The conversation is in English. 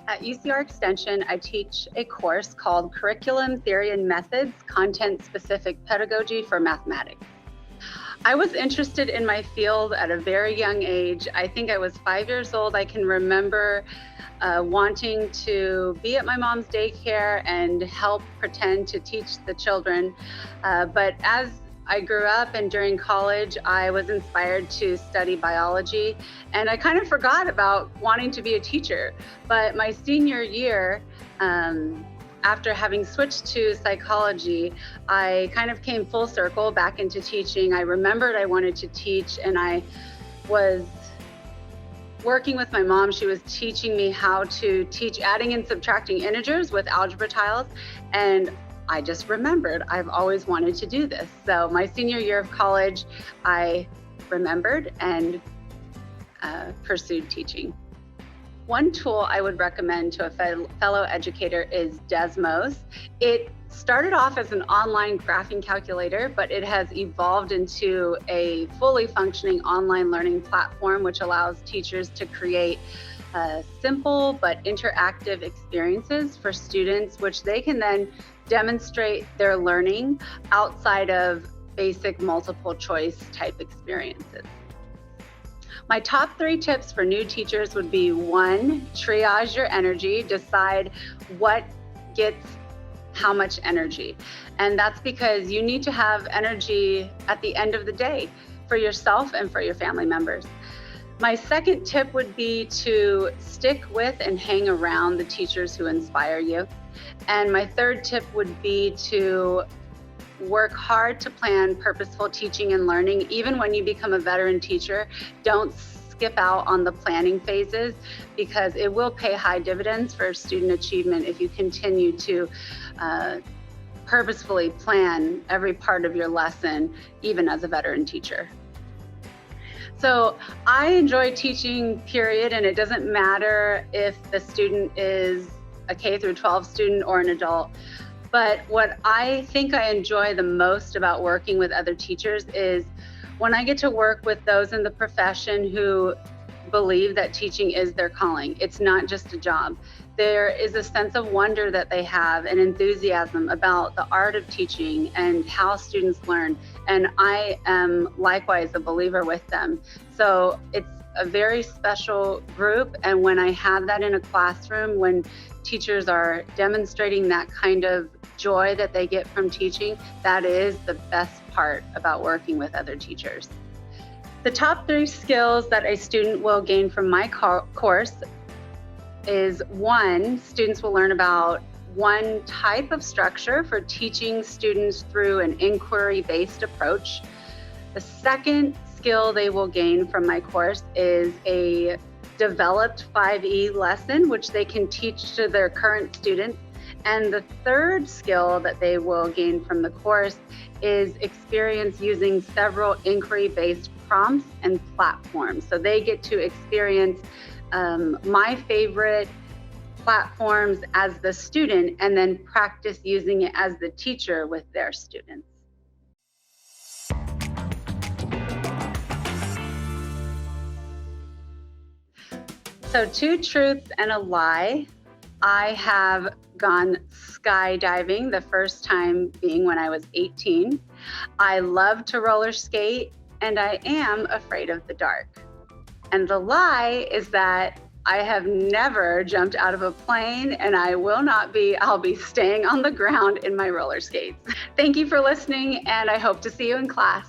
At UCR Extension, I teach a course called Curriculum, Theory, and Methods, Content-Specific Pedagogy for Mathematics. I was interested in my field at a very young age. I think I was 5 years old. I can remember wanting to be at my mom's daycare and help pretend to teach the children. But as I grew up and during college, I was inspired to study biology, and I kind of forgot about wanting to be a teacher. But my senior year, after having switched to psychology, I kind of came full circle back into teaching. I remembered I wanted to teach, and I was working with my mom. She was teaching me how to teach adding and subtracting integers with algebra tiles, and I just remembered I've always wanted to do this. So my senior year of college, I remembered and pursued teaching. One tool I would recommend to a fellow educator is Desmos. It started off as an online graphing calculator, but it has evolved into a fully functioning online learning platform, which allows teachers to create simple but interactive experiences for students, which they can then demonstrate their learning outside of basic multiple choice type experiences. My top 3 tips for new teachers would be: 1, triage your energy, decide what gets how much energy. And that's because you need to have energy at the end of the day for yourself and for your family members. My second tip would be to stick with and hang around the teachers who inspire you. And my third tip would be to work hard to plan purposeful teaching and learning. Even when you become a veteran teacher, don't skip out on the planning phases, because it will pay high dividends for student achievement if you continue to purposefully plan every part of your lesson, even as a veteran teacher. So I enjoy teaching, period, and it doesn't matter if the student is a K through 12 student or an adult. But what I think I enjoy the most about working with other teachers is when I get to work with those in the profession who believe that teaching is their calling. It's not just a job. There is a sense of wonder that they have, and enthusiasm about the art of teaching and how students learn. And I am likewise a believer with them. So it's a very special group. And when I have that in a classroom, when teachers are demonstrating that kind of joy that they get from teaching, that is the best part about working with other teachers. The top 3 skills that a student will gain from my course is: 1, students will learn about one type of structure for teaching students through an inquiry-based approach. The second skill they will gain from my course is a developed 5E lesson, which they can teach to their current students. And the third skill that they will gain from the course is experience using several inquiry-based prompts and platforms. So they get to experience my favorite platforms as the student, and then practice using it as the teacher with their students. So 2 truths and a lie. I have gone skydiving, the first time being when I was 18. I love to roller skate, and I am afraid of the dark. And the lie is that I have never jumped out of a plane, and I will not be. I'll be staying on the ground in my roller skates. Thank you for listening, and I hope to see you in class.